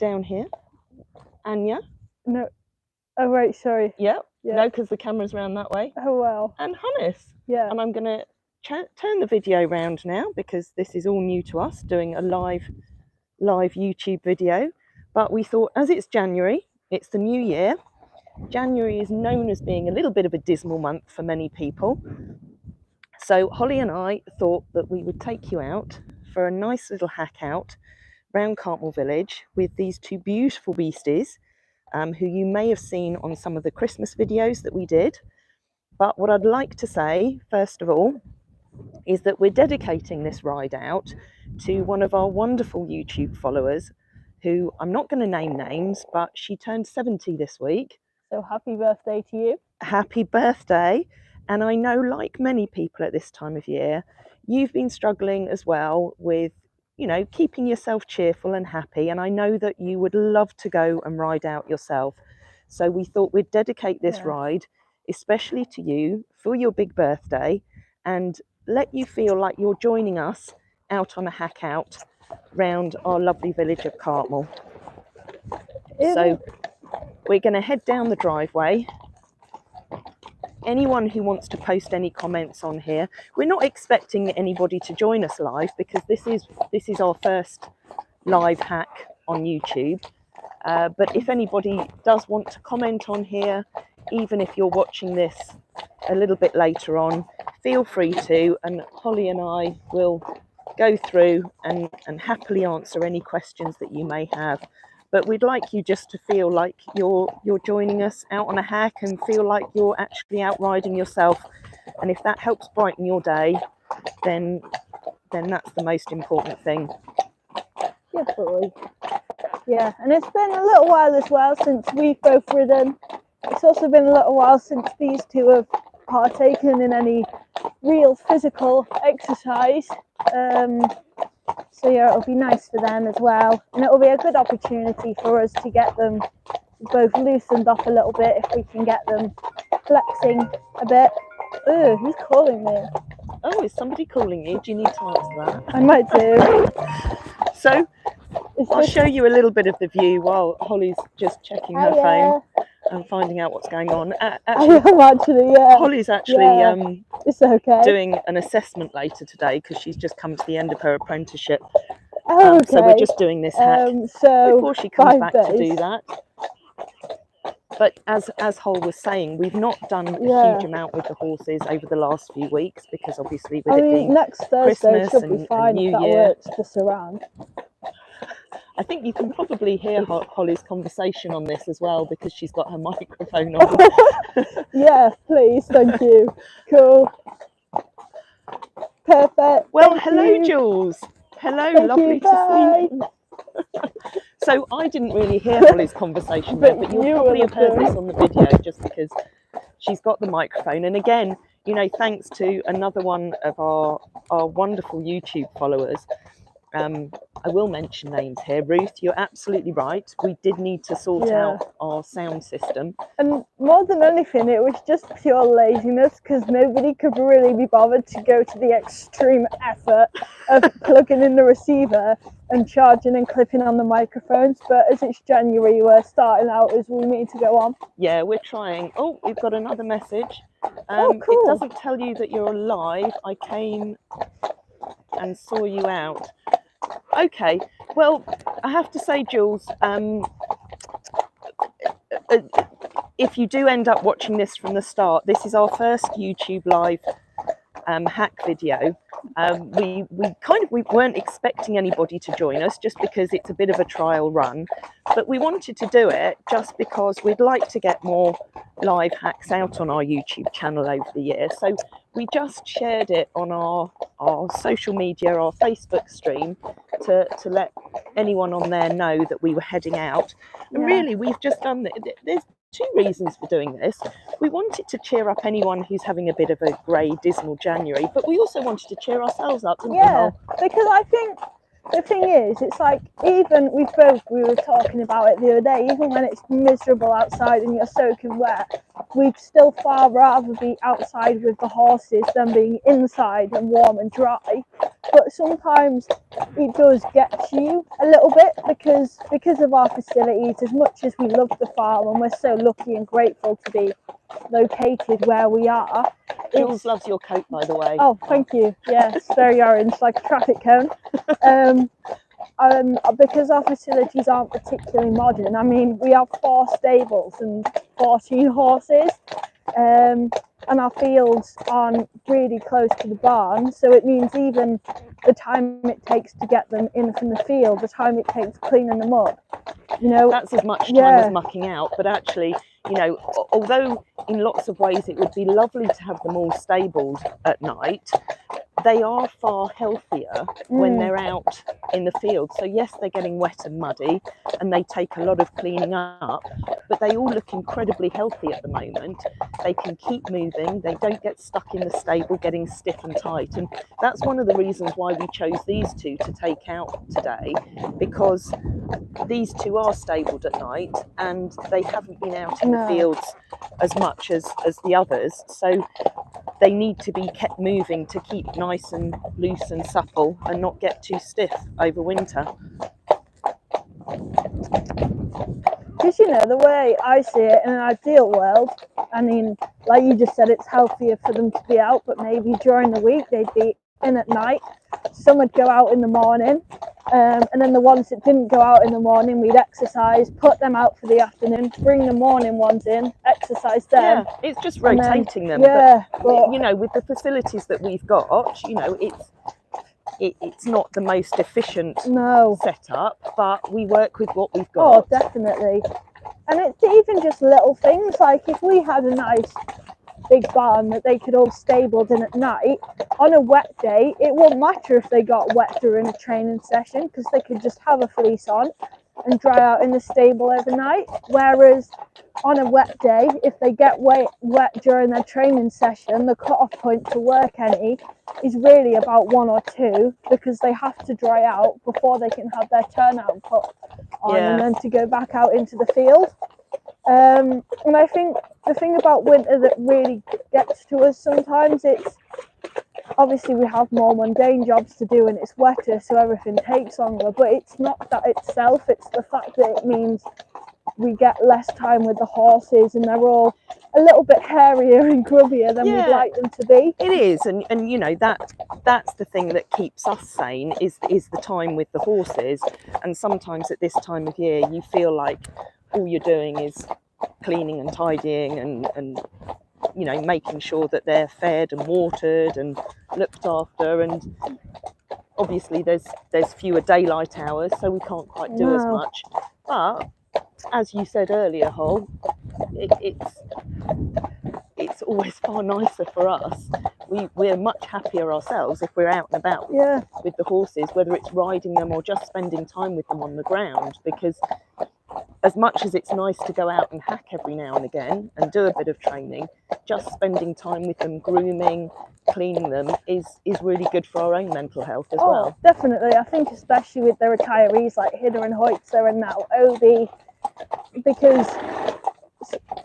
down here. Anya. No. Oh, right, sorry. Yeah. Yeah. No, because the camera's around that way. Oh, well. And Hannes. Yeah. And I'm going to turn the video round now because this is all new to us, doing a live YouTube video. But we thought, as it's January, it's the new year. January is known as being a little bit of a dismal month for many people. So Holly and I thought that we would take you out for a nice little hack out round Cartmel Village with these two beautiful beasties who you may have seen on some of the Christmas videos that we did. But what I'd like to say, first of all, is that we're dedicating this ride out to one of our wonderful YouTube followers who, I'm not going to name names, but she turned 70 this week. So happy birthday to you. Happy birthday. And I know, like many people at this time of year, you've been struggling as well with, you know, keeping yourself cheerful and happy. And I know that you would love to go and ride out yourself. So we thought we'd dedicate this ride, especially to you, for your big birthday, and let you feel like you're joining us out on a hack out round our lovely village of Cartmel. So we're going to head down the driveway. Anyone who wants to post any comments on here, we're not expecting anybody to join us live because this is our first live hack on YouTube. But if anybody does want to comment on here, even if you're watching this a little bit later on, feel free to, and Holly and I will go through and happily answer any questions that you may have. But we'd like you just to feel like you're joining us out on a hack and feel like you're actually out riding yourself. And if that helps brighten your day, then that's the most important thing. Definitely. Yeah, and it's been a little while as well since we've both ridden. It's also been a little while since these two have partaken in any real physical exercise. So yeah, it'll be nice for them as well, and it'll be a good opportunity for us to get them both loosened up a little bit if we can get them flexing a bit. Oh, who's calling me? Oh, is somebody calling you? Do you need to answer that? I might do. So I'll show you a little bit of the view while Holly's just checking her phone and finding out what's going on. Holly's actually it's okay. doing an assessment later today because she's just come to the end of her apprenticeship. Oh, okay. So we're just doing this hack before she comes back to do that. But as Hol was saying, we've not done a huge amount with the horses over the last few weeks because obviously with it being next Thursday Christmas should be fine and New if that Year. works to surround. I think you can probably hear Holly's conversation on this as well because she's got her microphone on. Yes, please, thank you. Cool. Perfect. Well, hello, Jules. Hello, lovely to see you. So I didn't really hear Holly's conversation there, but you'll probably have heard this on the video just because she's got the microphone. And again, you know, thanks to another one of our wonderful YouTube followers. I will mention names here. Ruth, you're absolutely right. We did need to sort out our sound system. And more than anything, it was just pure laziness because nobody could really be bothered to go to the extreme effort of plugging in the receiver and charging and clipping on the microphones. But as it's January, we're starting out as we need to go on. Yeah, we're trying. Oh, we've got another message. Oh, cool. It doesn't tell you that you're live. I came and saw you out. Okay, well, I have to say, Jules, if you do end up watching this from the start, this is our first YouTube live hack video. We weren't expecting anybody to join us just because it's a bit of a trial run, but we wanted to do it just because we'd like to get more live hacks out on our YouTube channel over the year. So we just shared it on our social media, our Facebook stream, to let anyone on there know that we were heading out. And really, we've just done there's two reasons for doing this. We wanted to cheer up anyone who's having a bit of a grey, dismal January, but we also wanted to cheer ourselves up, didn't we? Because I think the thing is, it's like, even we were talking about it the other day, even when it's miserable outside and you're soaking wet, we'd still far rather be outside with the horses than being inside and warm and dry. But sometimes it does get to you a little bit because of our facilities. As much as we love the farm and we're so lucky and grateful to be located where we are. Jules loves your coat, by the way. Oh, thank you. Yes, very orange, like a traffic cone. Because our facilities aren't particularly modern. I mean, we have 4 stables and 14 horses, and our fields aren't really close to the barn, so it means even the time it takes to get them in from the field, the time it takes cleaning them up, you know, that's as much time as mucking out. But actually, you know, although in lots of ways it would be lovely to have them all stabled at night, they are far healthier when they're out in the field. So yes, they're getting wet and muddy and they take a lot of cleaning up, but they all look incredibly healthy at the moment. They can keep moving, they don't get stuck in the stable getting stiff and tight. And that's one of the reasons why we chose these 2 to take out today, because these 2 are stabled at night and they haven't been out in the fields as much as the others. So they need to be kept moving to keep nice and loose and supple and not get too stiff over winter. Because, you know, the way I see it, in an ideal world, I mean, like you just said, it's healthier for them to be out, but maybe during the week they'd be in at night. Some would go out in the morning, and then the ones that didn't go out in the morning, we'd exercise, put them out for the afternoon, bring the morning ones in, exercise them. Yeah, it's just rotating them. Yeah, but you know, with the facilities that we've got, you know, it's not the most efficient setup, but we work with what we've got. Oh, definitely. And it's even just little things, like if we had a nice big barn that they could all stabled in at night, on a wet day, it won't matter if they got wet during a training session, because they could just have a fleece on and dry out in the stable overnight. Whereas on a wet day, if they get wet during their training session, the cut-off point to work any is really about 1 or 2, because they have to dry out before they can have their turnout put on and then to go back out into the field. And I think the thing about winter that really gets to us sometimes, it's obviously we have more mundane jobs to do and it's wetter, so everything takes longer, but it's not that itself, it's the fact that it means we get less time with the horses and they're all a little bit hairier and grubbier than we'd like them to be. It is, and you know, that's the thing that keeps us sane is the time with the horses. And sometimes at this time of year you feel like all you're doing is cleaning and tidying and you know, making sure that they're fed and watered and looked after. And obviously there's fewer daylight hours, so we can't quite do as much. But as you said earlier, Hol, it's always far nicer for us. We're much happier ourselves if we're out and about with the horses, whether it's riding them or just spending time with them on the ground, because as much as it's nice to go out and hack every now and again and do a bit of training, just spending time with them, grooming, cleaning them is really good for our own mental health as well. Definitely. I think especially with the retirees like Hidda and Hoitzer and now Obi, because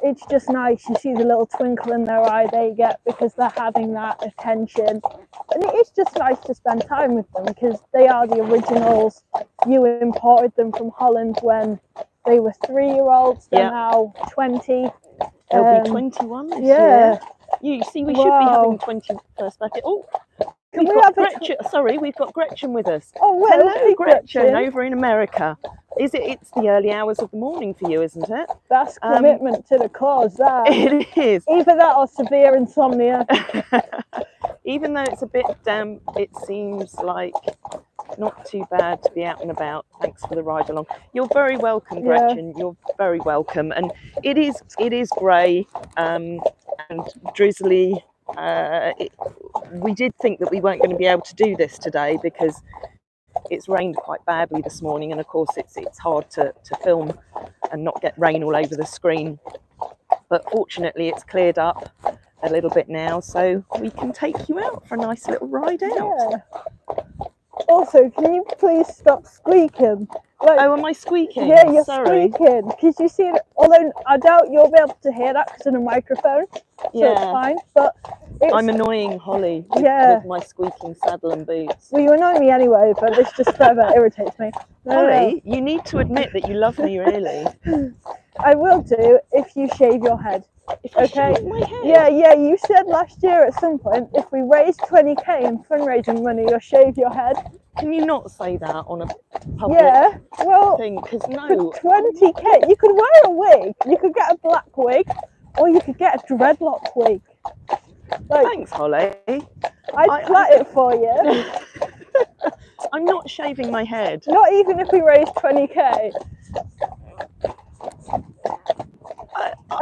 it's just nice. You see the little twinkle in their eye they get because they're having that attention, and it is just nice to spend time with them because they are the originals. You imported them from Holland when they were 3-year-olds. They're now 20. They'll be 21 this year. You see, we should be having 21st birthday. Oh, we've got Gretchen. Sorry, we've got Gretchen with us. Oh, well, hello, Gretchen, over in America. It's the early hours of the morning for you, isn't it? That's commitment to the cause, that. It is. Either that or severe insomnia. Even though it's a bit damp, it seems like not too bad to be out and about. Thanks for the ride along. You're very welcome, Gretchen. You're very welcome. And it is grey and drizzly. We did think that we weren't going to be able to do this today because it's rained quite badly this morning, and of course it's hard to film and not get rain all over the screen. But fortunately it's cleared up a little bit now, so we can take you out for a nice little ride out. Also, can you please stop squeaking? Like, Oh, am I squeaking? yeah, you're Sorry. squeaking. Because you see, although I doubt you'll be able to hear that because of the microphone, so Yeah. it's fine. But it's, I'm annoying Holly Yeah. with my squeaking saddle and boots. well, you annoy me anyway, but this just further irritates me. Holly, you need to admit that you love me, really. I will do if you shave your head. If I Okay. shave my head. Yeah, you said last year at some point, if we raise 20k in fundraising money, you'll shave your head. Can you not say that on a public thing? Because no. For 20k, you could wear a wig. You could get a black wig, or you could get a dreadlock wig. Like, thanks, Holly. I'd plait it for you. I'm not shaving my head. Not even if we raise 20k.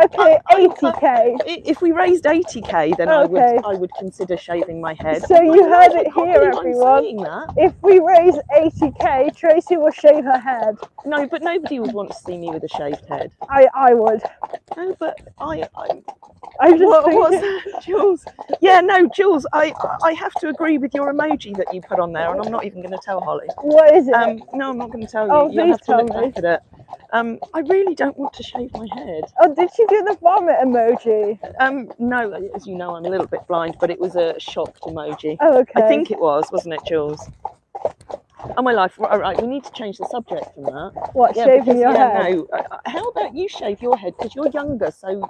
Okay, 80k. If we raised 80k, then Okay. I would consider shaving my head. So you heard it here, everyone. Saying that. If we raise 80k, Tracy will shave her head. No, but nobody would want to see me with a shaved head. I would. No, but I'm just what's that, Jules? Yeah, no, Jules, I have to agree with your emoji that you put on there, and I'm not even going to tell Holly. What is it? No, I'm not going to tell you. Oh, You'll have to please look tell me. back at it. I really don't want to shave my head. Oh, did you do the vomit emoji? No, as you know, I'm a little bit blind, but it was a shocked emoji. Oh, okay. I think it was, wasn't it, Jules? Oh, my life. All right, we need to change the subject from that. What, shaving your head? No. How about you shave your head? Because you're younger, so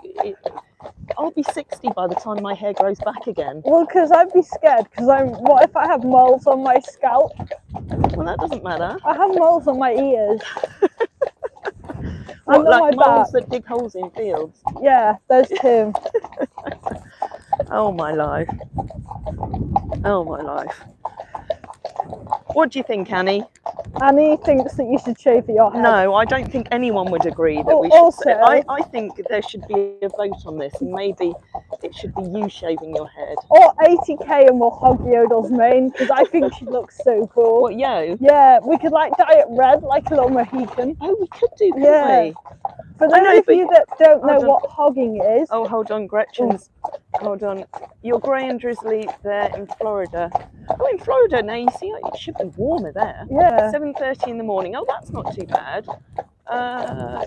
I'll be 60 by the time my hair grows back again. Well, because I'd be scared, because what if I have moles on my scalp? Well, that doesn't matter. I have moles on my ears. What, and on like my moles back. that dig holes in fields? Yeah, those two. Oh, my life. Oh, my life. What do you think, Annie? Annie thinks that you should shave your head. No, I don't think anyone would agree that we should. Also, I think there should be a vote on this, and maybe it should be you shaving your head. Or 80k and we'll hog Yodel's mane, because I think she looks so cool. What, yo? Yeah, we could like dye it red like a little Mohican. Oh, we could do, couldn't we? For those of you that don't know what hogging is. Oh, hold on, Gretchen's. Hold on. You're grey and drizzly there in Florida. Oh, in Florida, now you see, it should be warmer there. Yeah. 7:30 in the morning. Oh, that's not too bad.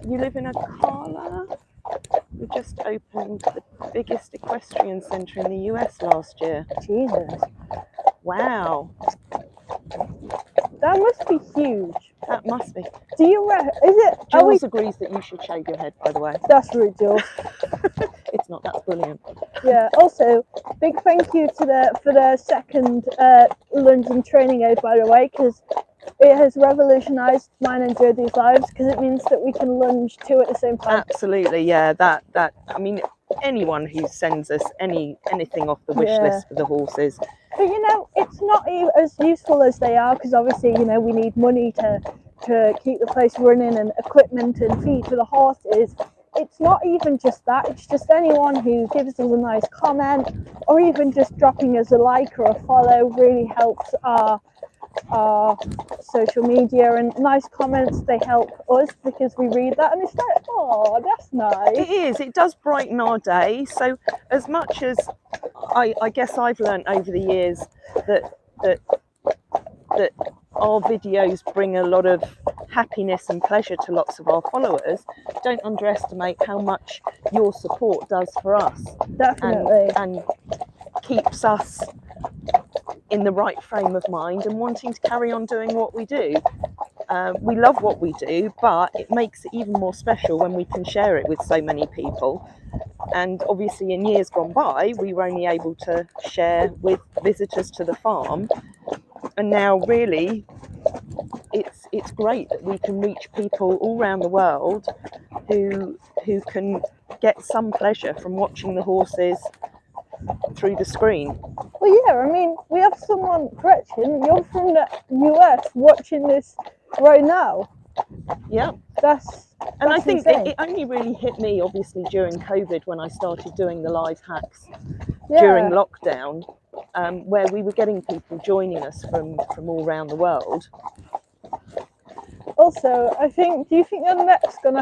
You live in Ocala? We just opened the biggest equestrian centre in the US last year. Jesus. Wow. That must be huge. That must be. Do you is it? Jules agrees that you should shave your head, by the way. That's rude, Jules. It's not. That's brilliant. Yeah. Also, big thank you to for the second London training aid, by the way, because it has revolutionised mine and Jodie's lives, because it means that we can lunge two at the same time. Absolutely, yeah. That. I mean, anyone who sends us anything off the wish list for the horses. But you know, it's not as useful as they are, because obviously, you know, we need money to keep the place running and equipment and feed for the horses. It's not even just that, it's just anyone who gives us a nice comment, or even just dropping us a like or a follow really helps our social media, and nice comments, they help us because we read that and it's like, oh, that's nice. It is, it does brighten our day. So as much as I guess I've learned over the years that our videos bring a lot of happiness and pleasure to lots of our followers, don't underestimate how much your support does for us. Definitely. And keeps us in the right frame of mind and wanting to carry on doing what we do. We love what we do, but it makes it even more special when we can share it with so many people. And obviously in years gone by, we were only able to share with visitors to the farm. And now really, it's great that we can reach people all around the world who can get some pleasure from watching the horses through the screen. Well, yeah, I mean, we have someone, Gretchen, you're from the US watching this right now. Yeah. And I think it only really hit me, obviously, during COVID when I started doing the live hacks during lockdown, where we were getting people joining us from all around the world. Also, do you think our necks are going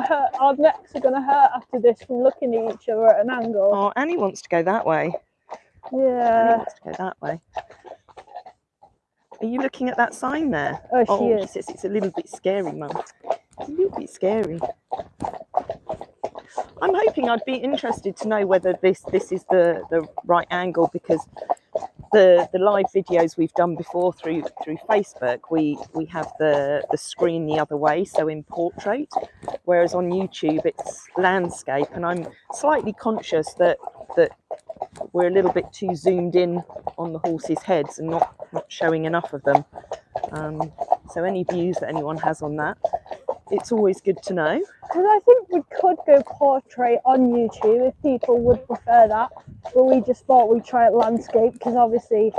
to hurt after this from looking at each other at an angle? Oh, Annie wants to go that way. Yeah. Annie wants to go that way. Are you looking at that sign there? Oh, she is. Says it's a little bit scary, Mum. It's a little bit scary. I'm hoping, I'd be interested to know whether this is the right angle, because the live videos we've done before through Facebook, we have the screen the other way, so in portrait, whereas on YouTube it's landscape, and I'm slightly conscious that we're a little bit too zoomed in on the horses' heads and not showing enough of them. So any views that anyone has on that, it's always good to know. Because I think we could go portrait on YouTube if people would prefer that, but we just thought we'd try it landscape, because obviously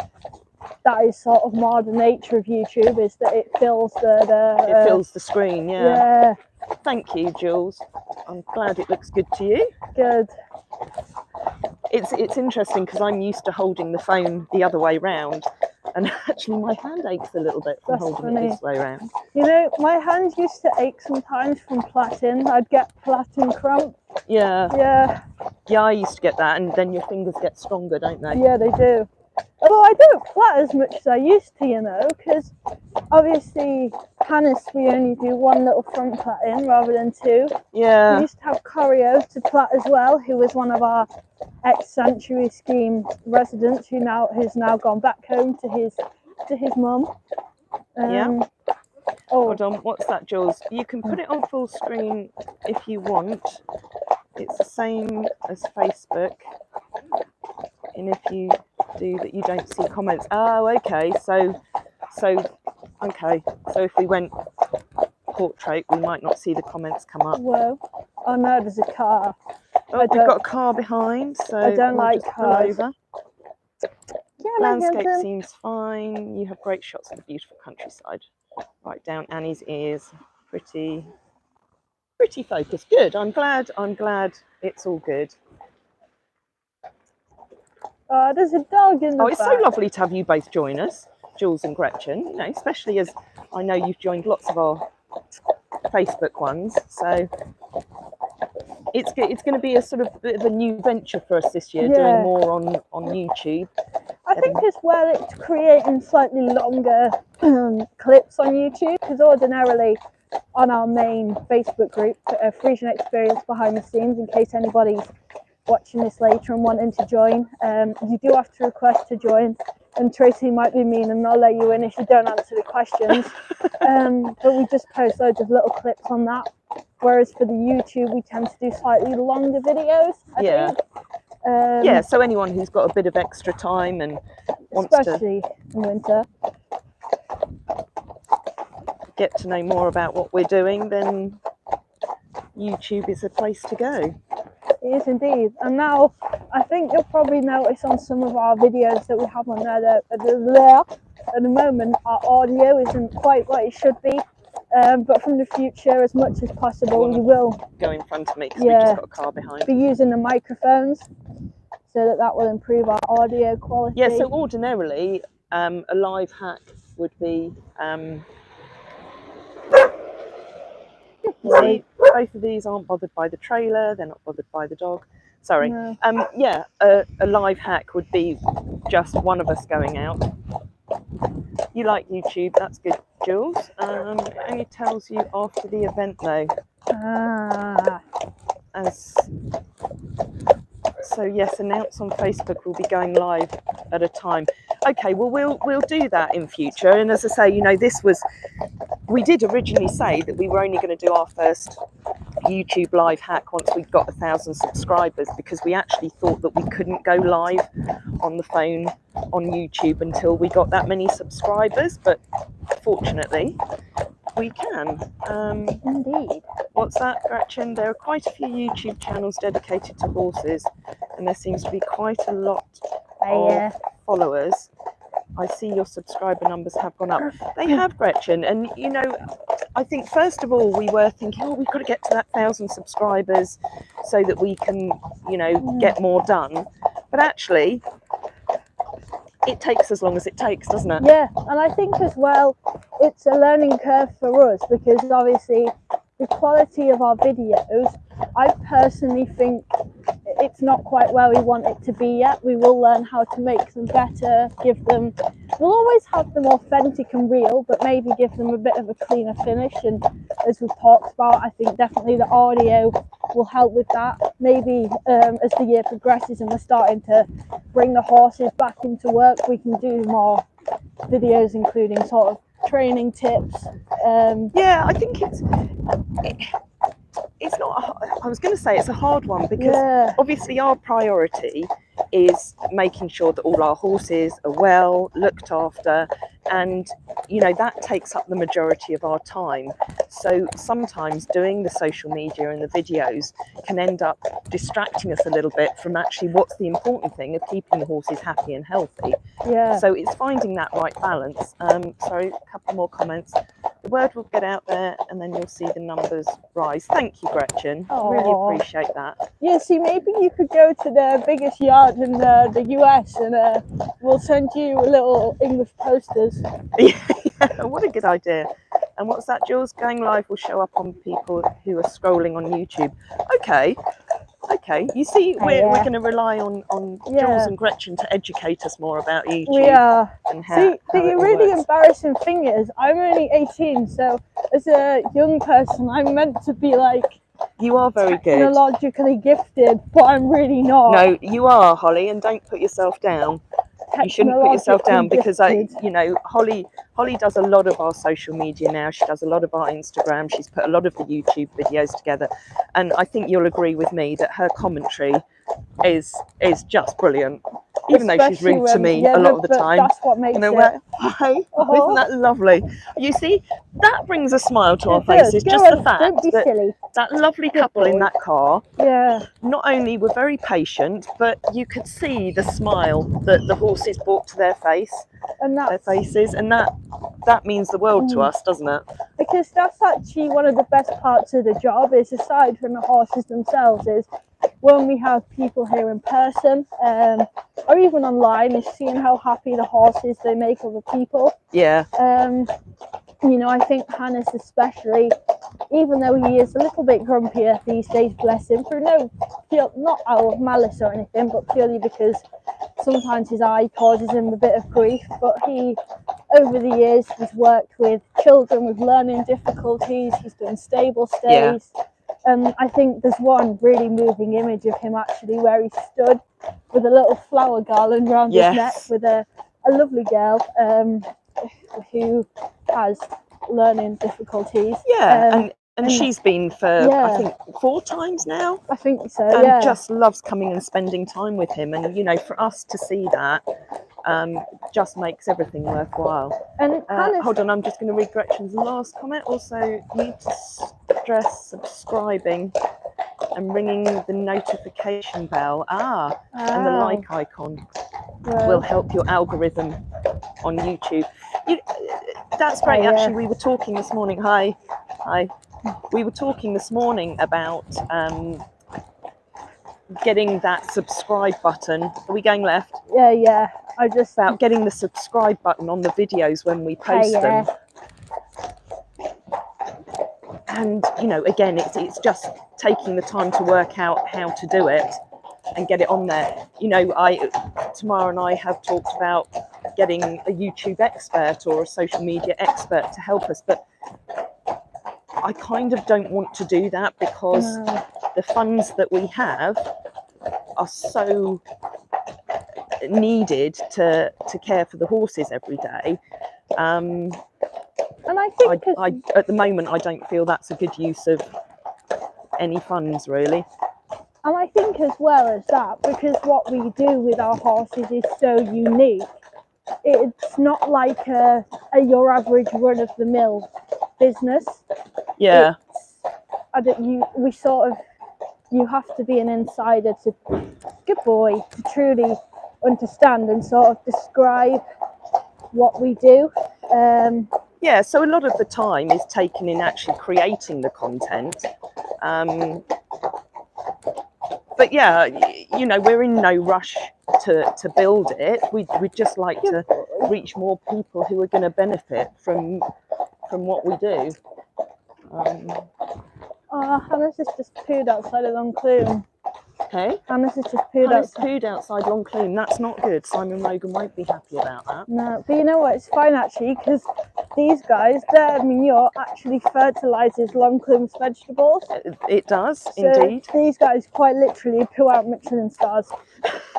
that is sort of more the nature of YouTube, is that it fills it fills the screen. Yeah. Thank you, Jules. I'm glad it looks good to you. Good. It's interesting, because I'm used to holding the phone the other way round, and actually my hand aches a little bit from holding it this way around. You know, my hands used to ache sometimes from plaiting. I'd get plaiting cramp. Yeah, I used to get that, and then your fingers get stronger, don't they? Yeah, they do. Although I don't plait as much as I used to, you know, because obviously harness, we only do one little front plaiting rather than two. Yeah. We used to have Corio to plait as well, who was one of our ex-sanctuary scheme residents who's now gone back home to his mum. Yeah. Oh, Hold on, what's that, Jules? You can put it on full screen if you want. It's the same as Facebook, and if you do that, you don't see comments. Oh, okay. So if we went portrait, we might not see the comments come up. whoa! Oh no, there's a car. Oh, we've got a car behind, so I don't we'll like just cars. pull over. Yeah, Landscape seems fine. You have great shots of the beautiful countryside. Right down Annie's ears. Pretty focused. Good. I'm glad it's all good. Oh, there's a dog in the Oh, it's back. so lovely to have you both join us, Jules and Gretchen. You know, especially as I know you've joined lots of our Facebook ones. So it's good. It's going to be a sort of bit of a new venture for us this year, doing more on YouTube. I think as well it's creating slightly longer clips on YouTube, because ordinarily on our main Facebook group, Friesian Experience Behind the Scenes, in case anybody's watching this later and wanting to join, you do have to request to join, and Tracy might be mean and not let you in if you don't answer the questions. But we just post loads of little clips on that, whereas for the YouTube we tend to do slightly longer videos, I think. Yeah, so anyone who's got a bit of extra time and wants especially in winter, get to know more about what we're doing, then YouTube is a place to go. it is indeed. And now I think you'll probably notice on some of our videos that we have on there that at the moment our audio isn't quite what it should be, but from the future, as much as possible, we will go in front of me, because we've just got a car behind. Be using the microphones, so that will improve our audio quality. Yeah, so ordinarily a live hack would be see, both of these aren't bothered by the trailer, they're not bothered by the dog. Sorry. No. A live hack would be just one of us going out. You like YouTube, that's good, Jules. It only tells you after the event though. So yes, announce on Facebook we'll be going live at a time. Okay, well we'll do that in future. And as I say, you know, we did originally say that we were only going to do our first YouTube live hack once we'd got 1,000 subscribers, because we actually thought that we couldn't go live on the phone on YouTube until we got that many subscribers, but fortunately we can. Indeed. What's that, Gretchen? There are quite a few YouTube channels dedicated to horses, and there seems to be quite a lot of followers. I see your subscriber numbers have gone up. They have, Gretchen, and you know, I think first of all we were thinking, oh, we've got to get to that 1,000 subscribers so that we can, you know, get more done. But actually, it takes as long as it takes, doesn't it? Yeah, and I think as well, it's a learning curve for us, because obviously the quality of our videos, I personally think it's not quite where we want it to be yet. We will learn how to make them better, give them we'll always have them authentic and real, but maybe give them a bit of a cleaner finish. And as we've talked about, I think definitely the audio will help with that. Maybe as the year progresses and we're starting to bring the horses back into work, we can do more videos including sort of training tips. Yeah, I think it's not, I was going to say it's a hard one, because obviously our priority is making sure that all our horses are well looked after, and you know that takes up the majority of our time. So sometimes doing the social media and the videos can end up distracting us a little bit from actually what's the important thing of keeping the horses happy and healthy. So it's finding that right balance. Sorry, a couple more comments. The word will get out there and then you'll see the numbers rise. Thank you, Gretchen. Really appreciate that. Yeah, see, maybe you could go to the biggest yard in the US and we'll send you a little English posters. Yeah, what a good idea. And what's that, Jules? Going live will show up on people who are scrolling on YouTube. Okay. You see, we're going to rely on Jules and Gretchen to educate us more about YouTube. We are. And how, see, how the really embarrassing thing is, I'm only 18, so as a young person, I'm meant to be like, you are very good, technologically gifted, but I'm really not. No, you are, Holly, and don't put yourself down. You shouldn't put yourself down, because Holly does a lot of our social media now. She does a lot of our Instagram. She's put a lot of the YouTube videos together, and I think you'll agree with me that her commentary is just brilliant. Even though she's rude to me a lot of the time. That's what makes it. Hi, isn't that lovely? You see, that brings a smile to our faces. Just the fact that that lovely couple in that car, not only were very patient, but you could see the smile that the horses brought to their faces, and that means the world to us, doesn't it? Because that's actually one of the best parts of the job, is aside from the horses themselves, is when we have people here in person, or even online, is seeing how happy the horses they make other people. You know, I think Hannes especially, even though he is a little bit grumpier these days, bless him, for not out of malice or anything, but purely because sometimes his eye causes him a bit of grief. But he, over the years, he's worked with children with learning difficulties, he's done stable stays. And I think there's one really moving image of him actually where he stood with a little flower garland around his neck with a lovely girl who has learning difficulties. And she's been for I think 4 times now. I think so. And just loves coming and spending time with him. And you know, for us to see that just makes everything worthwhile. And hold on, I'm just going to read Gretchen's last comment. Also, need to stress subscribing and ringing the notification bell. And the like icon will help your algorithm on YouTube. That's great. Actually, we were talking this morning. Hi. We were talking this morning about getting that subscribe button. Are we going left? Yeah. About getting the subscribe button on the videos when we post them. And you know, again, it's just taking the time to work out how to do it and get it on there. You know, Tamara and I have talked about getting a YouTube expert or a social media expert to help us, but I kind of don't want to do that, because the funds that we have are so needed to care for the horses every day. And I think at the moment I don't feel that's a good use of any funds, really. And I think as well as that, because what we do with our horses is so unique, it's not like your average run-of-the-mill business. You have to be an insider to truly understand and sort of describe what we do. So a lot of the time is taken in actually creating the content. But yeah, you know, we're in no rush to build it. We'd just like to reach more people who are going to benefit from what we do. Hannah's just pooed outside of the enclosure. Hey? Hannes has just pooed Hannes outside. pooed outside Longclume. That's not good. Simon Rogan won't be happy about that. No, but you know what? It's fine actually, because these guys, their manure actually fertilises Longclume's vegetables. It does, So indeed. these guys quite literally poo out Michelin stars.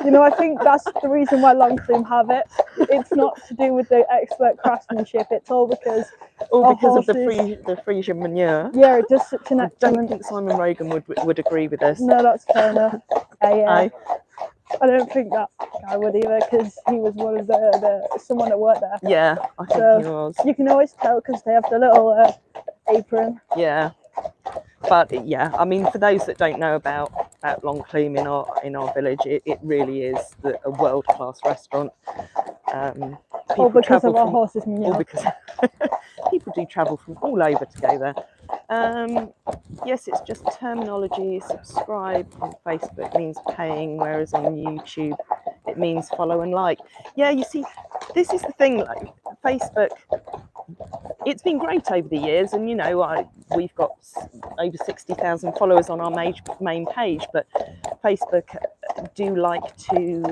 You know, I think that's the reason why Longclume have it. It's not to do with the expert craftsmanship. It's all because All because of the horses. Friesian manure. Yeah, it does such an I don't excellent. think Simon Rogan would agree with this. No, that's fair enough. Yeah. Aye. I don't think that guy would either, because he was one of someone that worked there. Yeah, I think So he was. you can always tell because they have the little apron. Yeah. But yeah, I mean, for those that don't know about Longclume in our village, it really is a world-class restaurant. All because of our from, horses' all manure. because people do travel from all over to go there. Yes, it's just terminology. Subscribe on Facebook means paying, whereas on YouTube it means follow and like. Yeah, you see, this is the thing. Like Facebook, it's been great over the years, and you know, we've got over 60,000 followers on our main page, but Facebook do like to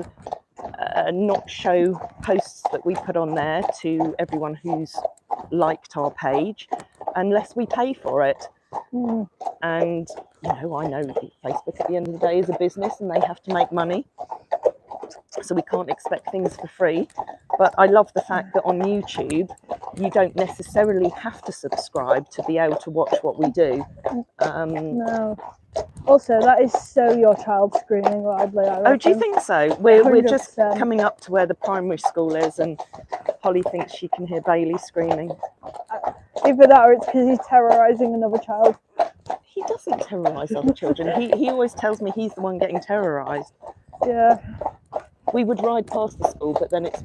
not show posts that we put on there to everyone who's liked our page unless we pay for it. And you know, I know Facebook at the end of the day is a business and they have to make money, so we can't expect things for free. But I love the fact that on YouTube you don't necessarily have to subscribe to be able to watch what we do. No. Also, that is so your child screaming loudly, I reckon. Oh, do you think so? We're just 100%. coming up to where the primary school is, and Holly thinks she can hear Bailey screaming. Either that or it's because he's terrorising another child. He doesn't terrorise other children. He always tells me he's the one getting terrorised. Yeah. We would ride past the school, but then it's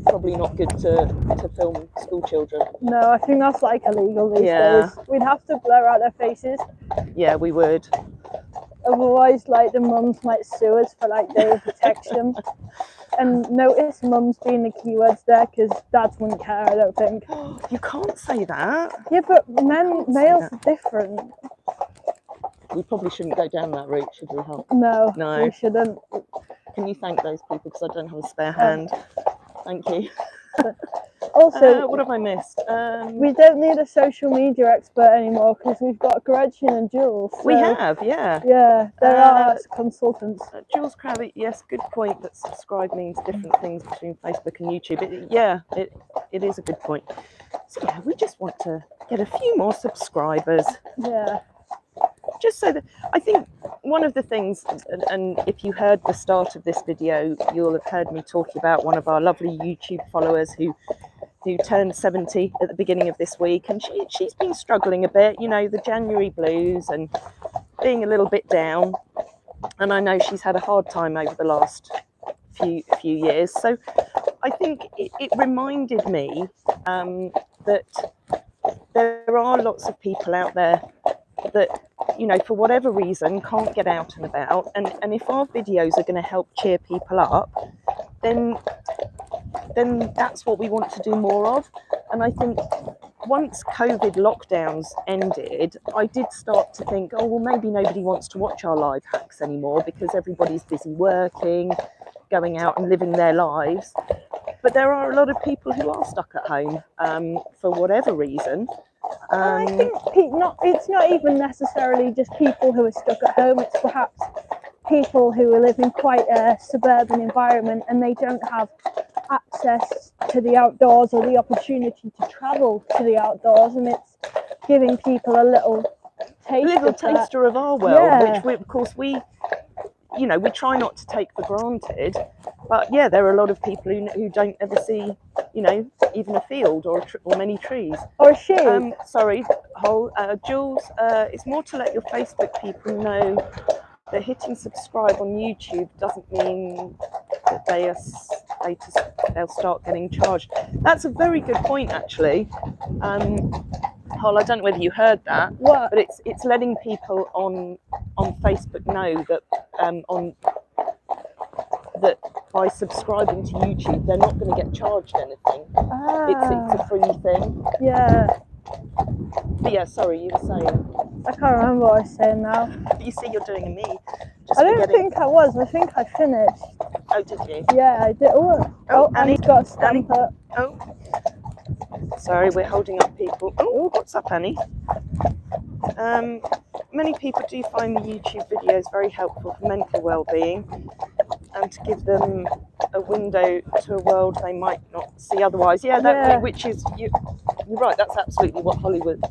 probably not good to film school children. No, I think that's like illegal these Yeah. days. We'd have to blur out their faces. Yeah, we would. Otherwise, like, the mums might sue us for like data protection. And notice mums being the keywords there, because dads wouldn't care, I don't think. You can't say that. Yeah, but males are different. We probably shouldn't go down that route, should we, Hal? No, No. we shouldn't. Can you thank those people, because I don't have a spare hand? Thank you. Also, What have I missed? we don't need a social media expert anymore because we've got Gretchen and Jules. So, We have, yeah. Yeah, there are consultants. Jules Crowley, yes, good point that subscribe means different things between Facebook and YouTube. It is a good point. So yeah, we just want to get a few more subscribers. Yeah. Just so that, I think one of the things, and if you heard the start of this video, you'll have heard me talking about one of our lovely YouTube followers who turned 70 at the beginning of this week, and she's been struggling a bit, you know, the January blues and being a little bit down. And I know she's had a hard time over the last few years. So I think it reminded me that there are lots of people out there that, you know, for whatever reason can't get out and about, and if our videos are going to help cheer people up, then that's what we want to do more of. And I think once COVID lockdowns ended, I did start to think, oh, well, maybe nobody wants to watch our live hacks anymore because everybody's busy working, going out and living their lives. But there are a lot of people who are stuck at home for whatever reason. I think it's not even necessarily just people who are stuck at home. It's perhaps people who live in quite a suburban environment and they don't have access to the outdoors or the opportunity to travel to the outdoors, and it's giving people a little taster of our world, yeah. Which of course we try not to take for granted. But yeah, there are a lot of people who don't ever see, you know, even a field or many trees. Or a sheep. Sorry, Jules, it's more to let your Facebook people know that hitting subscribe on YouTube doesn't mean that they'll start getting charged. That's a very good point, actually. Hol, I don't know whether you heard that. What? But it's letting people on Facebook know that that by subscribing to YouTube, they're not going to get charged anything. It's a free thing. Yeah. But yeah, sorry, you were saying. I can't remember what I was saying now. You see, you're doing a me. just I don't forgetting. think I was. I think I finished. Oh, did you? Yeah, I did. Oh, Annie, Annie's got a stamp up. Oh, sorry, we're holding up people. Oh, what's up, Annie? Many people do find the YouTube videos very helpful for mental well-being and to give them a window to a world they might not see otherwise. Yeah, which is you're right. That's absolutely what Holly was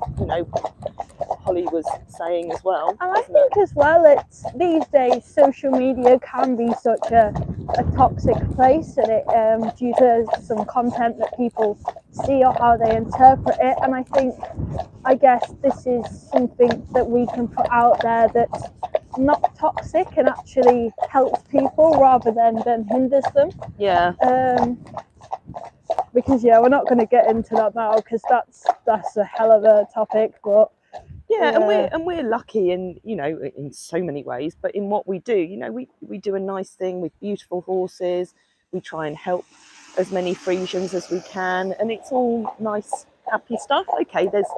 saying as well. And I think as well, it's these days social media can be such a toxic place, and it due to some content that people see or how they interpret it. And I guess this is something that we can put out there that's not toxic and actually helps people rather than hinders them. Yeah. Because we're not going to get into that now because that's a hell of a topic, but. Yeah, and we're lucky in in so many ways, but in what we do, we do a nice thing with beautiful horses. We try and help as many Friesians as we can, and it's all nice, happy stuff. Okay, there's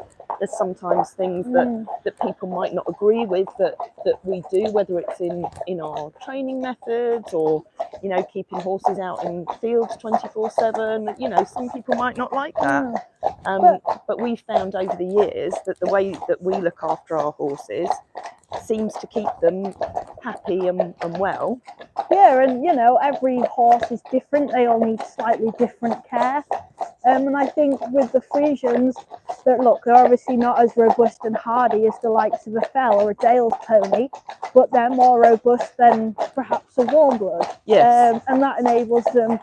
sometimes things that people might not agree with that we do, whether it's in our training methods or keeping horses out in fields 24/7. Some people might not like that. But we found over the years that the way that we look after our horses seems to keep them happy and well. Yeah, and every horse is different. They all need slightly different care. And I think with the Friesians, they're obviously not as robust and hardy as the likes of a Fell or a Dale's pony, but they're more robust than perhaps a warm blood. Yes. And that enables them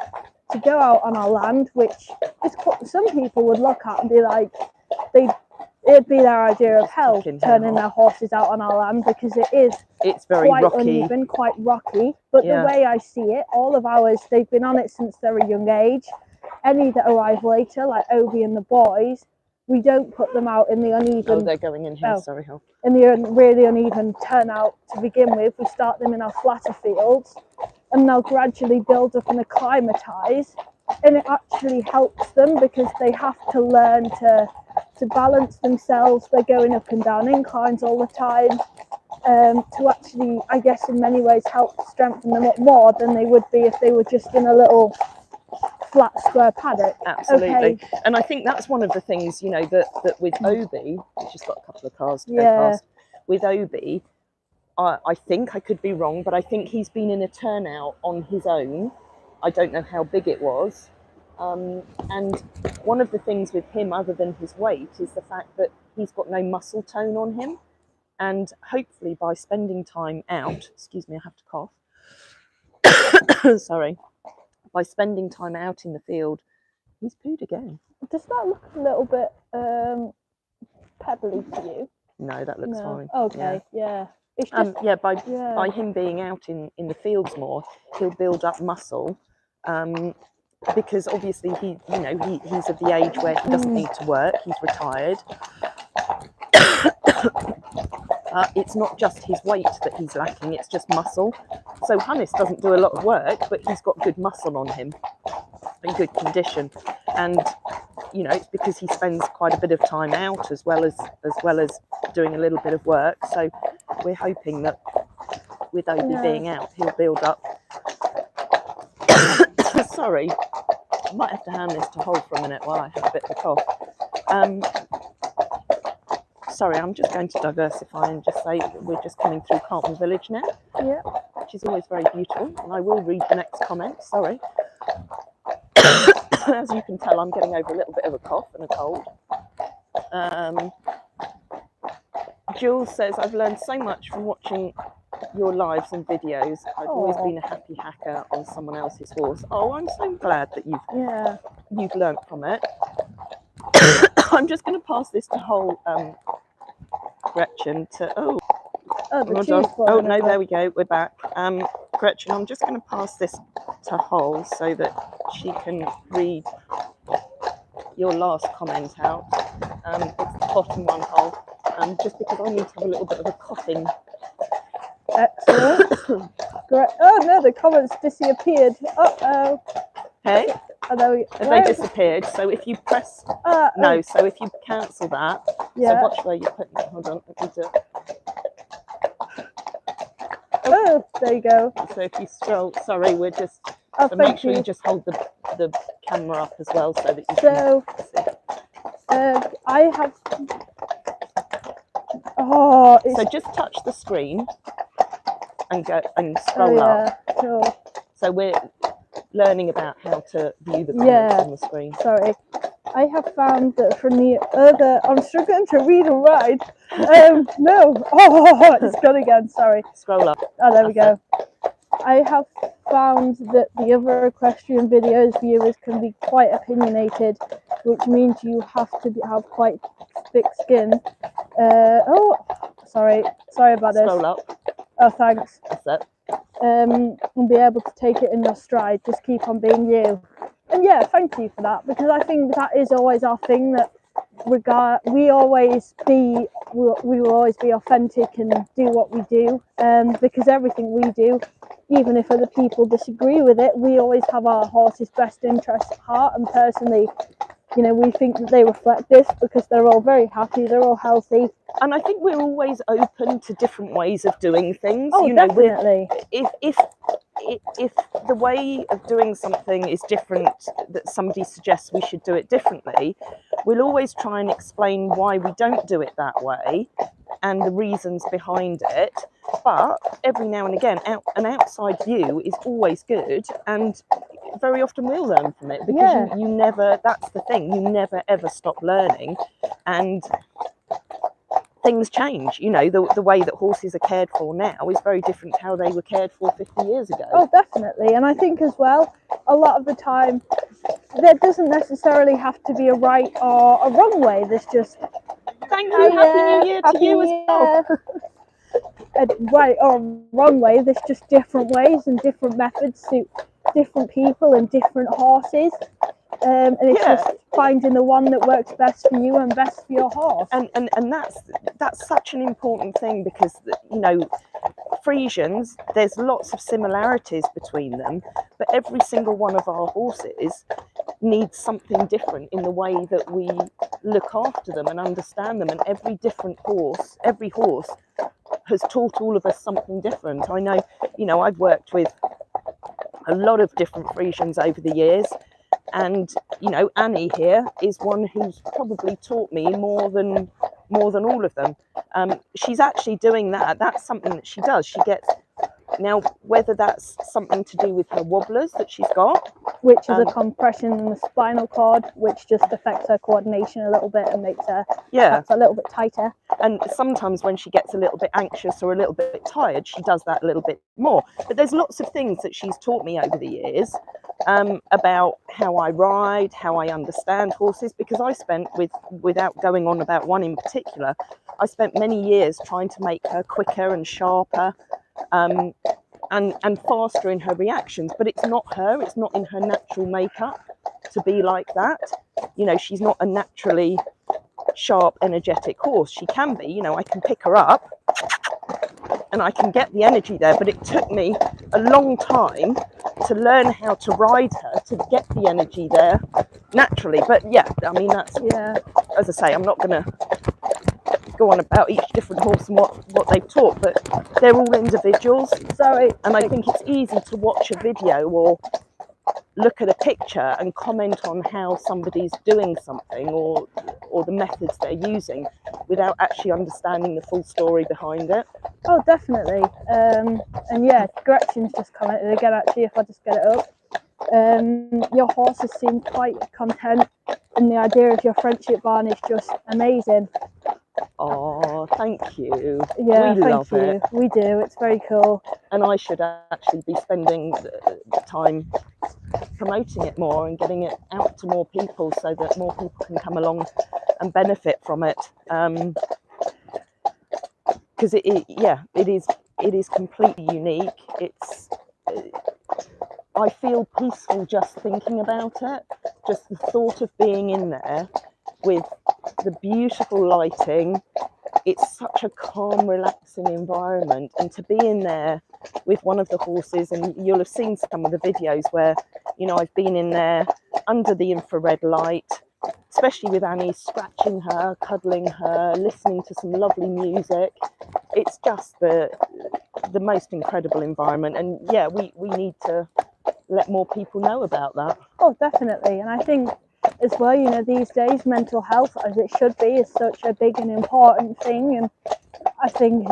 to go out on our land, which is some people would look at and be like, it'd be their idea of hell turning their horses out on our land, because it's very quite rocky. Uneven, quite rocky. But the way I see it, all of ours, they've been on it since they're a young age. Any that arrive later, like Obi and the boys, we don't put them out in the uneven. Oh, they're going in here. Sorry, Hal. In the really uneven turnout to begin with. We start them in our flatter fields, and they'll gradually build up and acclimatise. And it actually helps them because they have to learn to balance themselves. They're going up and down inclines all the time, to actually, I guess, in many ways help strengthen them up more than they would be if they were just in a little flat square paddock. Absolutely. Okay. And I think that's one of the things, that with Obi, which has got a couple of cars to go past, with Obi, I think, I could be wrong, but I think he's been in a turnout on his own. I don't know how big it was. And one of the things with him, other than his weight, is the fact that he's got no muscle tone on him. And hopefully by spending time out, excuse me, I have to cough. Sorry. By spending time out in the field, he's pooed again. Does that look a little bit pebbly to you? No, that looks fine. Okay, yeah. It's just, by him being out in the fields more, he'll build up muscle. Because obviously he's of the age where he doesn't need to work. He's retired. It's not just his weight that he's lacking, it's just muscle. So Hannes doesn't do a lot of work, but he's got good muscle on him and good condition. And it's because he spends quite a bit of time out as well as doing a little bit of work. So we're hoping that with Obi being out, he'll build up. Sorry, I might have to hand this to hold for a minute while I have a bit of a cough. Sorry, I'm just going to diversify and just say that we're just coming through Carlton Village now, which is always very beautiful. And I will read the next comment. Sorry. As you can tell, I'm getting over a little bit of a cough and a cold. Jules says, I've learned so much from watching your lives and videos. I've always been a happy hacker on someone else's horse. Oh, I'm so glad that you've learned from it. I'm just going to pass this to whole Gretchen to no, there we go, we're back. Gretchen, I'm just going to pass this to Hole so that she can read your last comment out. It's the bottom one, Hole, just because I need to have a little bit of a coughing. Excellent. Great. Oh no, the comments disappeared. Uh-oh. Hey? Have they disappeared? So if you press so if you cancel that, so watch where you're putting it. Hold on, let me do it. Oh, there you go. So if you scroll, sorry, we're just, Oh, so make thank sure you. you just hold the camera up as well so that you So, can see. I have. Oh, it's. So just touch the screen and go and Oh, scroll up. yeah, sure. So we're learning about how to view the comments Yeah. on the screen. Sorry. I have found that from the other. I'm struggling to read and write. No. Oh, it's gone again. Sorry. Scroll up. Oh, there we That's go. I have found that the other equestrian videos viewers can be quite opinionated, which means you have to have quite thick skin. Oh, sorry about this. Scroll up. Oh, thanks. That's it. And be able to take it in your stride. Just keep on being you. And yeah, thank you for that, because I think that is always our thing, that we will always be authentic and do what we do, because everything we do, even if other people disagree with it, we always have our horse's best interest at heart. And personally, you know, we think that they reflect this because they're all very happy, they're all healthy. And I think we're always open to different ways of doing things. Oh, you know, definitely. If the way of doing something is different, that somebody suggests we should do it differently, we'll always try and explain why we don't do it that way and the reasons behind it. But every now and again, an outside view is always good, and very often we'll learn from it, because you never, that's the thing, you never ever stop learning, and things change. You know, the way that horses are cared for now is very different to how they were cared for 50 years ago. Oh, definitely. And I think as well, a lot of the time, there doesn't necessarily have to be a right or a wrong way. There's just... Thank you. Happy New Year to you as well. A right or wrong way. There's just different ways, and different methods suit different people and different horses. And it's just finding the one that works best for you and best for your horse. And that's such an important thing, because, you know, Friesians, there's lots of similarities between them, but every single one of our horses needs something different in the way that we look after them and understand them. And every horse has taught all of us something different. I know, you know, I've worked with a lot of different Friesians over the years, and, you know, Annie here is one who's probably taught me more than all of them. She's actually doing that. That's something that she does. She gets, now, whether that's something to do with her wobblers that she's got, which is a compression in the spinal cord, which just affects her coordination a little bit and makes her perhaps a little bit tighter. And sometimes when she gets a little bit anxious or a little bit tired, she does that a little bit more. But there's lots of things that she's taught me over the years, about how I ride, how I understand horses, because I spent, without going on about one in particular, I spent many years trying to make her quicker and sharper, and faster in her reactions. But it's not her, it's not in her natural makeup to be like that. You know, she's not a naturally sharp, energetic horse. She can be, you know, I can pick her up and I can get the energy there, but it took me a long time to learn how to ride her to get the energy there naturally. But yeah, I mean, that's, as I say, I'm not going to go on about each different horse and what they've taught, but they're all individuals. And I think it's easy to watch a video or look at a picture and comment on how somebody's doing something or the methods they're using without actually understanding the full story behind it. Oh, definitely. And yeah, Gretchen's just commented again, actually, if I just get it up. Your horses seem quite content, and the idea of your friendship barn is just amazing. Oh, thank you. Yeah, we love it. We do. It's very cool. And I should actually be spending the time promoting it more and getting it out to more people so that more people can come along and benefit from it. Because it is completely unique. It's I feel peaceful just thinking about it. Just the thought of being in there with the beautiful lighting. It's such a calm, relaxing environment, and to be in there with one of the horses, and you'll have seen some of the videos where, you know, I've been in there under the infrared light, especially with Annie, scratching her, cuddling her, listening to some lovely music. It's just the the most incredible environment, and yeah, we need to let more people know about that. Oh, definitely. And I think as well, you know, these days mental health, as it should be, is such a big and important thing. And I think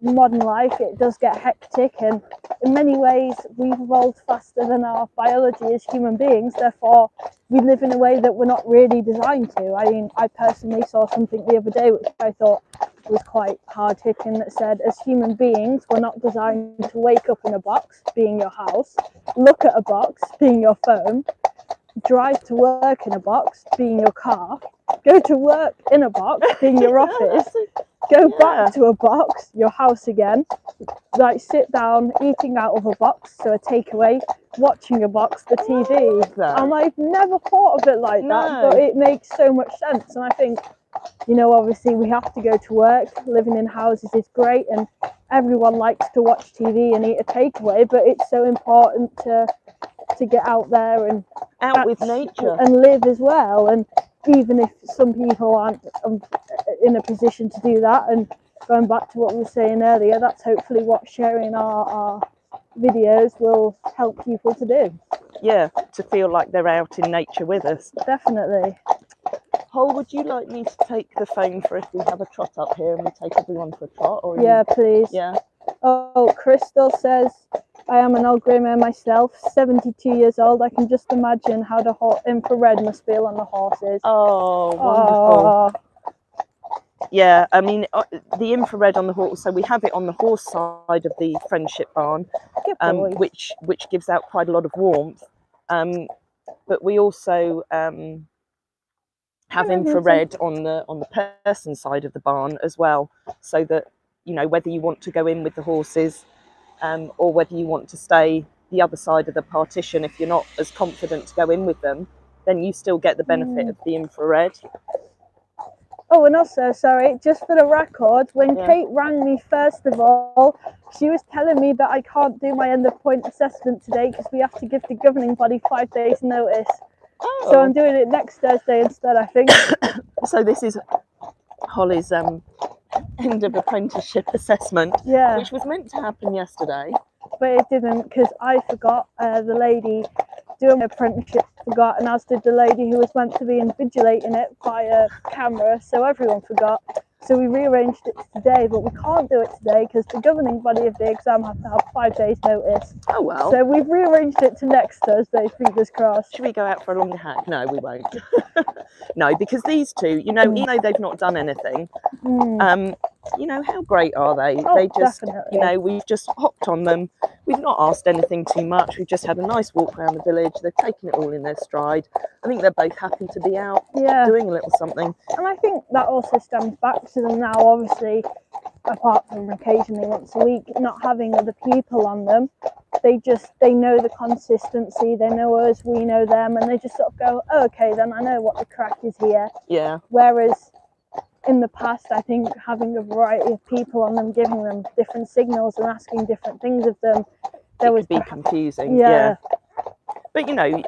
modern life, it does get hectic, and in many ways we've evolved faster than our biology as human beings. Therefore, we live in a way that we're not really designed to. I mean, I personally saw something the other day which I thought was quite hard hitting, that said, as human beings, we're not designed to wake up in a box, being your house, look at a box, being your phone, drive to work in a box, being your car, go to work in a box, being your office, go back to a box, your house again, like sit down, eating out of a box, so a takeaway, watching a box, the TV. And I've never thought of it like that, but it makes so much sense. And I think, you know, obviously we have to go to work, living in houses is great, and everyone likes to watch TV and eat a takeaway, but it's so important to get out there and out with nature and live as well. And even if some people aren't in a position to do that, and going back to what we were saying earlier, that's hopefully what sharing our videos will help people to do. Yeah, to feel like they're out in nature with us. Definitely. Hol, would you like me to take the phone for if we have a trot up here and we take everyone for a trot? Or yeah, please. Yeah. Oh, Crystal says, I am an old grey mare myself, 72 years old. I can just imagine how the infrared must feel on the horses. Oh, wonderful. Yeah, I mean, the infrared on the horse, so we have it on the horse side of the friendship barn, which gives out quite a lot of warmth. But we also have infrared on the person side of the barn as well, so that, you know, whether you want to go in with the horses or whether you want to stay the other side of the partition, if you're not as confident to go in with them, then you still get the benefit of the infrared. Oh, and also, sorry, just for the record, when Kate rang me first of all, she was telling me that I can't do my end of point assessment today because we have to give the governing body 5 days notice. Oh. So I'm doing it next Thursday instead, I think. So this is Holly's end of apprenticeship assessment, which was meant to happen yesterday. But it didn't, because I forgot. The lady doing my apprenticeship forgot, and as did the lady who was meant to be invigilating it via camera, so everyone forgot. So we rearranged it today, but we can't do it today because the governing body of the exam have to have 5 days notice. Oh well. So we've rearranged it to next Thursday, fingers crossed. Should we go out for a longer hack? No, we won't. No, because these two, you know, even though they've not done anything, you know, how great are they? Oh, they just, definitely. you know, we've just hopped on them. We've not asked anything too much. We've just had a nice walk around the village. They've taken it all in their stride. I think they're both happy to be out doing a little something. And I think that also stems back to them now, obviously, apart from occasionally once a week, not having other people on them. They know the consistency, they know us, we know them, and they just sort of go, oh, okay, then I know what the crack is here. Yeah. Whereas in the past, I think having a variety of people on them, giving them different signals and asking different things of them, it would be confusing. Yeah. But, you know,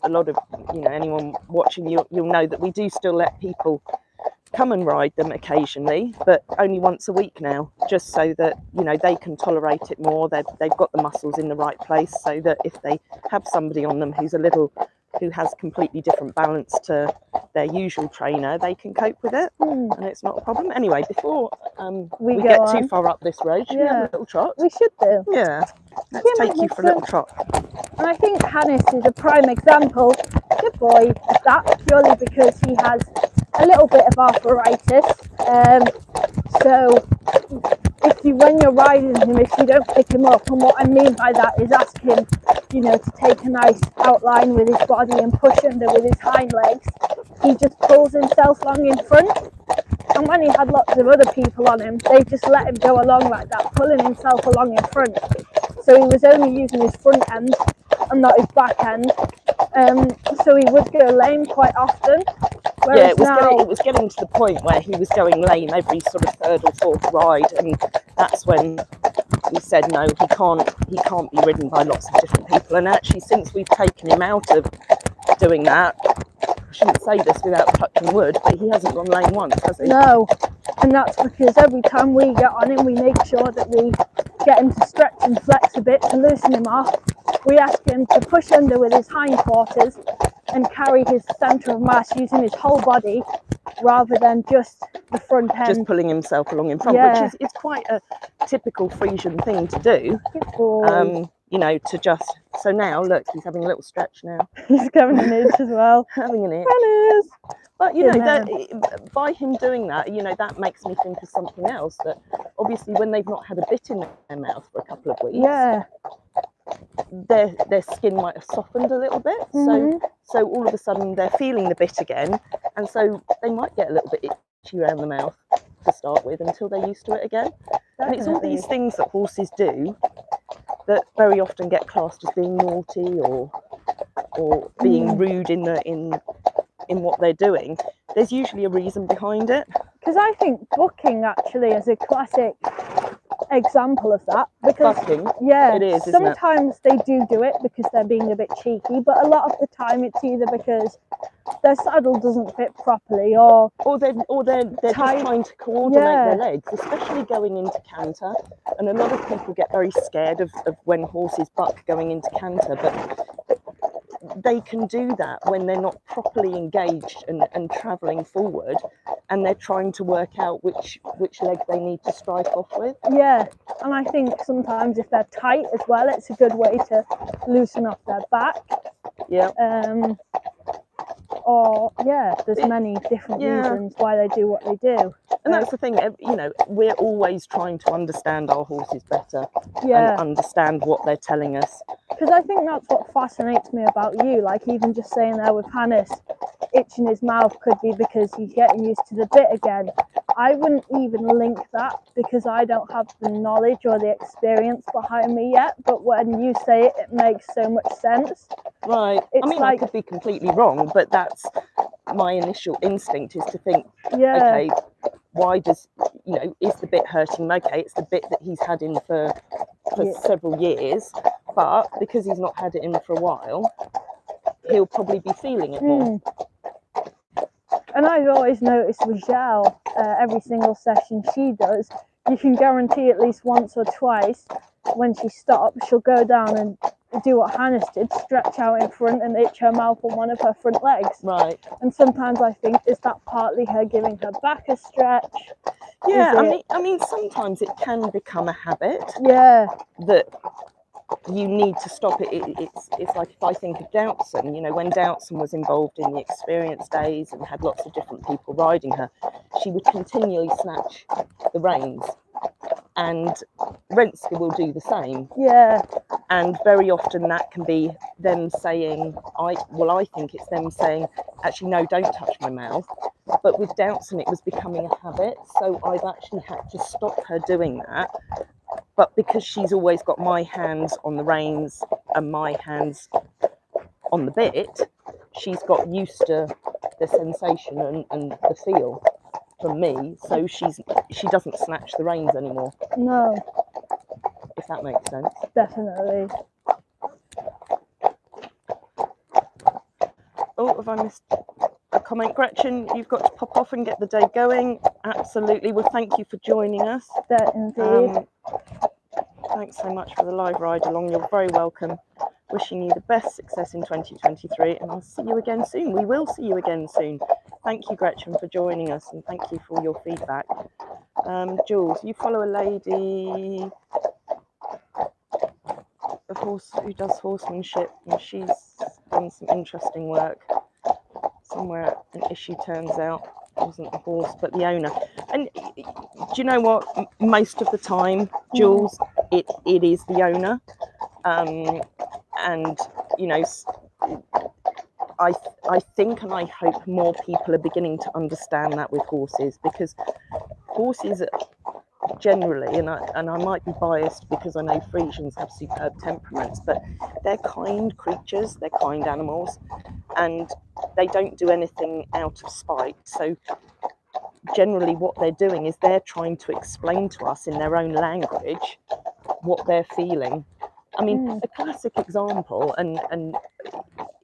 a lot of, you know, anyone watching, you'll know that we do still let people come and ride them occasionally, but only once a week now, just so that, you know, they can tolerate it more. They've got the muscles in the right place, so that if they have somebody on them who has completely different balance to their usual trainer, they can cope with it, and it's not a problem. Anyway, before we get too far up this road, should we have a little trot? We should do. Yeah, let's take you for a little trot. And I think Hannes is a prime example, good boy, of that, purely because he has a little bit of arthritis. So when you're riding him, if you don't pick him up, and what I mean by that is ask him, you know, to take a nice outline with his body and push under with his hind legs, he just pulls himself along in front. And when he had lots of other people on him, they just let him go along like that, pulling himself along in front. So he was only using his front end and not his back end. So he would go lame quite often. Yeah, it was getting to the point where he was going lame every sort of third or fourth ride, and that's when we said no, he can't be ridden by lots of different people. And actually, since we've taken him out of doing that, I shouldn't say this without touching wood, but he hasn't gone lame once, has he? No, And that's because every time we get on him, we make sure that we get him to stretch and flex a bit to loosen him off. We ask him to push under with his hindquarters and carry his centre of mass using his whole body rather than just the front end. Just pulling himself along in front, Yeah. which is quite a typical Friesian thing to do. You know, to just, so now look, he's having a little stretch now. He's having an itch as well. Having an itch. Hello. But you know, that, by him doing that, you know, that makes me think of something else, that obviously when they've not had a bit in their mouth for a couple of weeks, yeah, their skin might have softened a little bit. So all of a sudden they're feeling the bit again, and so they might get a little bit itchy around the mouth to start with until they're used to it again. And it's all these things that horses do that very often get classed as being naughty or being rude in what they're doing. There's usually a reason behind it. Because I think bucking actually is a classic example of that. Because Bucking, yeah, it is, sometimes they do it because they're being a bit cheeky, but a lot of the time it's either because their saddle doesn't fit properly or they're just trying to coordinate their legs, especially going into canter. And a lot of people get very scared of when horses buck going into canter, but they can do that when they're not properly engaged and travelling forward, and they're trying to work out which leg they need to strike off with. Yeah, and I think sometimes if they're tight as well, it's a good way to loosen off their back. Yeah. Or yeah, there's many different reasons why they do what they do. And that's the thing, you know, we're always trying to understand our horses better and understand what they're telling us. Because I think that's what fascinates me about you. Like even just saying there with Hannes, itching his mouth could be because he's getting used to the bit again. I wouldn't even link that because I don't have the knowledge or the experience behind me yet. But when you say it, it makes so much sense. Right. I mean, I could be completely wrong, but that's my initial instinct, is to think, okay, why does, you know, is the bit hurting him? Okay, it's the bit that he's had in for several years, but because he's not had it in for a while, he'll probably be feeling it more. And I've always noticed with Zhao, every single session she does, you can guarantee at least once or twice when she stops, she'll go down and do what Hannes did, stretch out in front and itch her mouth on one of her front legs. Right. And sometimes I think, is that partly her giving her back a stretch? Yeah, I mean, sometimes it can become a habit. Yeah. That you need to stop it. It's like if I think of Doubtson, you know, when Doubtson was involved in the experience days and had lots of different people riding her, she would continually snatch the reins. And Renske will do the same. Yeah. And very often that can be them saying, I think it's them saying, actually, no, don't touch my mouth. But with Doubtson, it was becoming a habit. So I've actually had to stop her doing that. But because she's always got my hands on the reins and my hands on the bit, she's got used to the sensation and the feel from me. So she doesn't snatch the reins anymore. No. If that makes sense. Definitely. Oh, have I missed a comment? Gretchen, you've got to pop off and get the day going. Absolutely. Well, thank you for joining us. Indeed. Thanks so much for the live ride along. You're very welcome. Wishing you the best success in 2023, and I'll see you again soon. We will see you again soon. Thank you, Gretchen, for joining us, and thank you for your feedback. Jules, you follow a lady who does horsemanship, and she's done some interesting work. Somewhere an issue turns out wasn't the horse but the owner. And do you know what? Most of the time, Jules, it is the owner. And you know, I think and I hope more people are beginning to understand that with horses, because horses generally, and I might be biased because I know Friesians have superb temperaments, but they're kind creatures, they're kind animals, and they don't do anything out of spite. So generally what they're doing is they're trying to explain to us in their own language what they're feeling. I mean, a classic example, and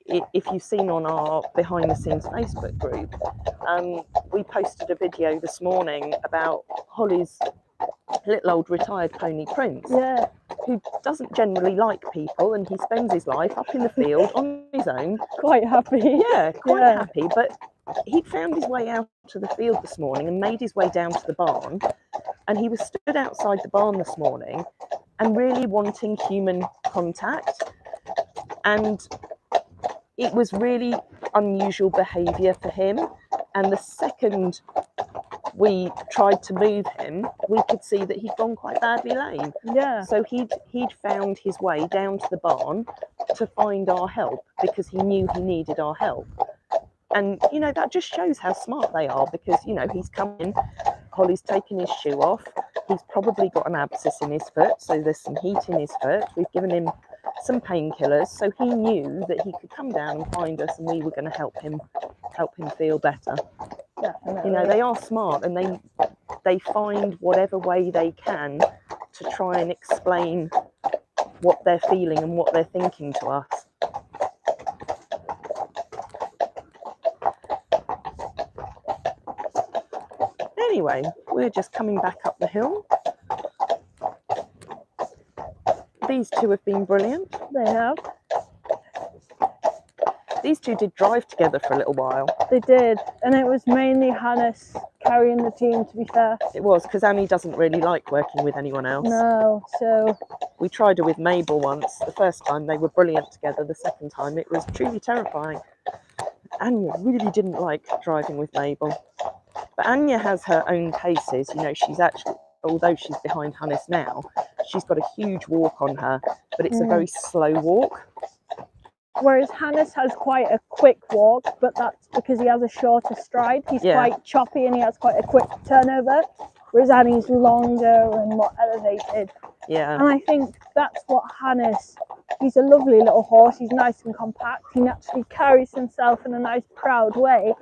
if you've seen on our behind the scenes Facebook group, we posted a video this morning about Holly's little old retired pony Prince, Yeah. who doesn't generally like people, and he spends his life up in the field on his own. Quite happy. Yeah, quite Yeah. happy. But he'd found his way out to the field this morning and made his way down to the barn. And he was stood outside the barn this morning and really wanting human contact. And it was really unusual behaviour for him. And the second we tried to move him, we could see that he'd gone quite badly lame. Yeah. So he'd found his way down to the barn to find our help because he knew he needed our help. And, you know, that just shows how smart they are because, you know, he's come in, Holly's taken his shoe off, he's probably got an abscess in his foot, so there's some heat in his foot. We've given him some painkillers, so he knew that he could come down and find us and we were going to help him feel better. Definitely. You know, they are smart and they find whatever way they can to try and explain what they're feeling and what they're thinking to us. Anyway, we're just coming back up the hill. These two have been brilliant. They have. These two did drive together for a little while. They did. And it was mainly Hannes carrying the team, to be fair. It was, because Annie doesn't really like working with anyone else. No, so... We tried her with Mabel once. The first time they were brilliant together. The second time it was truly terrifying. Anya really didn't like driving with Mabel. But Anya has her own paces. You know, she's actually, although she's behind Hannes now, she's got a huge walk on her, but it's a very slow walk. Whereas Hannes has quite a quick walk, but that's because he has a shorter stride. He's quite choppy and he has quite a quick turnover, whereas Annie's longer and more elevated. Yeah. And I think that's what Hannes, he's a lovely little horse. He's nice and compact. He naturally carries himself in a nice, proud way,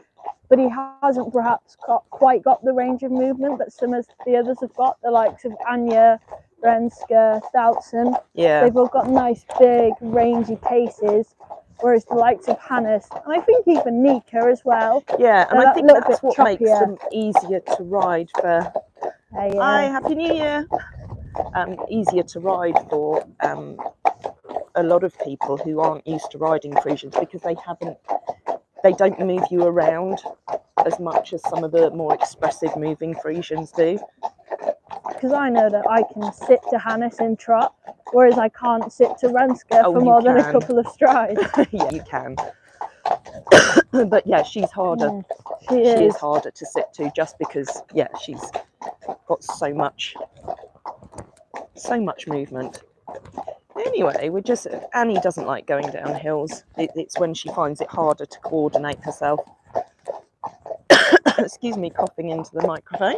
but he hasn't perhaps quite got the range of movement that some of the others have got, the likes of Anya, Renska, Thoutson. Yeah. They've all got nice, big, rangy paces, whereas the likes of Hannes, and I think even Nika as well. Yeah, and I think that's what makes them easier to ride for. Hi, Happy New Year. Easier to ride for a lot of people who aren't used to riding Friesians because they don't move you around as much as some of the more expressive moving Friesians do. Because I know that I can sit to Hannes in trot, whereas I can't sit to Renska for more than a couple of strides. Yeah, you can. But yeah, she's harder. She is harder to sit to just because, yeah, she's got so much movement. Anyway, Annie doesn't like going down hills. It's when she finds it harder to coordinate herself. Excuse me, coughing into the microphone.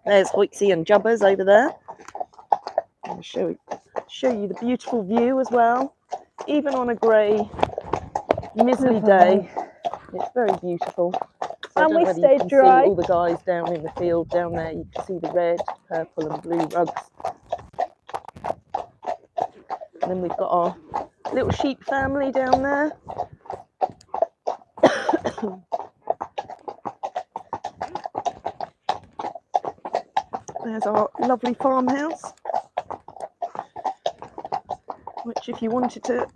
There's Hoytsy and Jubbers over there. I'll show you the beautiful view as well. Even on a grey, miserly day, it's very beautiful. So and we stayed dry. See all the guys down in the field down there. You can see the red, purple and blue rugs. And then we've got our little sheep family down there. There's our lovely farmhouse, which if you wanted to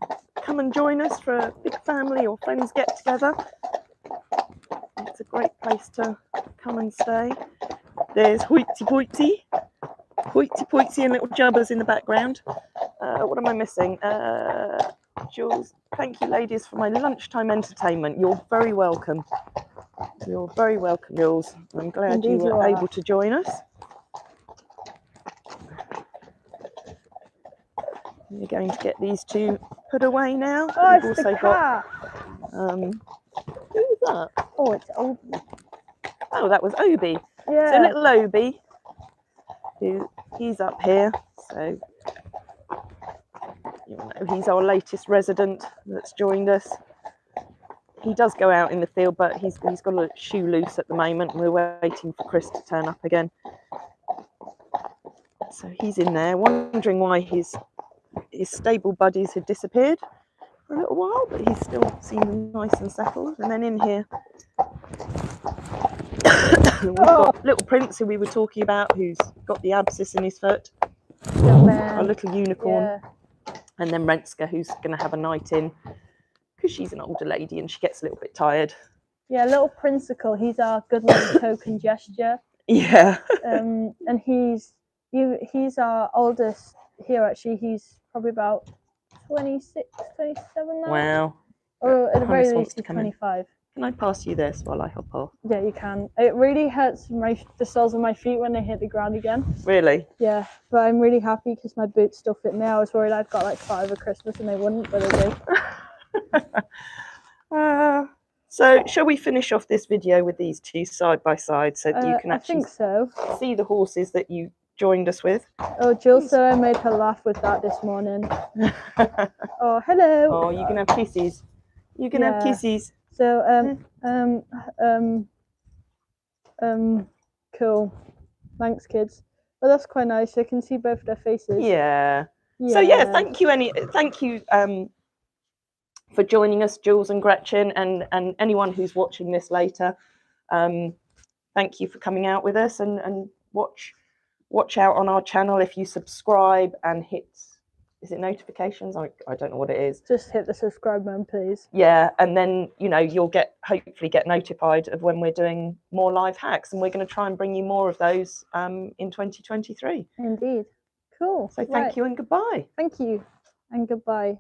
come and join us for a big family or friends get together, it's a great place to come and stay. There's Hoytsy and little Jubbers in the background. What am I missing? Jules, thank you ladies for my lunchtime entertainment. You're very welcome. You're very welcome, Jules. I'm glad you were able to join us. We're going to get these two put away now. Oh, We've it's also the cat. Who's that? Oh, it's Obi. Oh, that was Obi. Yeah. So little Obi, he's up here. So you know, he's our latest resident that's joined us. He does go out in the field, but he's got a shoe loose at the moment, and we're waiting for Chris to turn up again. So he's in there, wondering why his stable buddies had disappeared. for a little while, but he still seems nice and settled. And then in here, we've got little Prince, who we were talking about, who's got the abscess in his foot, our little unicorn. Yeah. And then Renska, who's going to have a night in because she's an older lady and she gets a little bit tired. Yeah, little Princicle, he's our good little token gesture. Yeah. And he's our oldest here, actually. He's probably about 26, 27 now. Wow. Or at the very Hannes least, he's 25. Can I pass you this while I hop off? Yeah, you can. It really hurts the soles of my feet when they hit the ground again. Really? Yeah, but I'm really happy because my boots still fit me. I was worried I'd got like 5 at Christmas and they wouldn't, but they do. So shall we finish off this video with these two side by side so you can actually see the horses that you joined us with? Oh, Jill said I made her laugh with that this morning. Oh, hello. Oh, you can have kisses. You can have kisses. So cool. Thanks, kids. Well, that's quite nice. I can see both their faces. Yeah. So yeah, thank you for joining us, Jules and Gretchen, and anyone who's watching this later. Thank you for coming out with us, and watch out on our channel if you subscribe and hit, is it notifications? I don't know what it is. Just hit the subscribe button, please. Yeah, and then you'll hopefully get notified of when we're doing more live hacks, and we're going to try and bring you more of those in 2023. Indeed. Cool. So thank you and goodbye. Thank you and goodbye.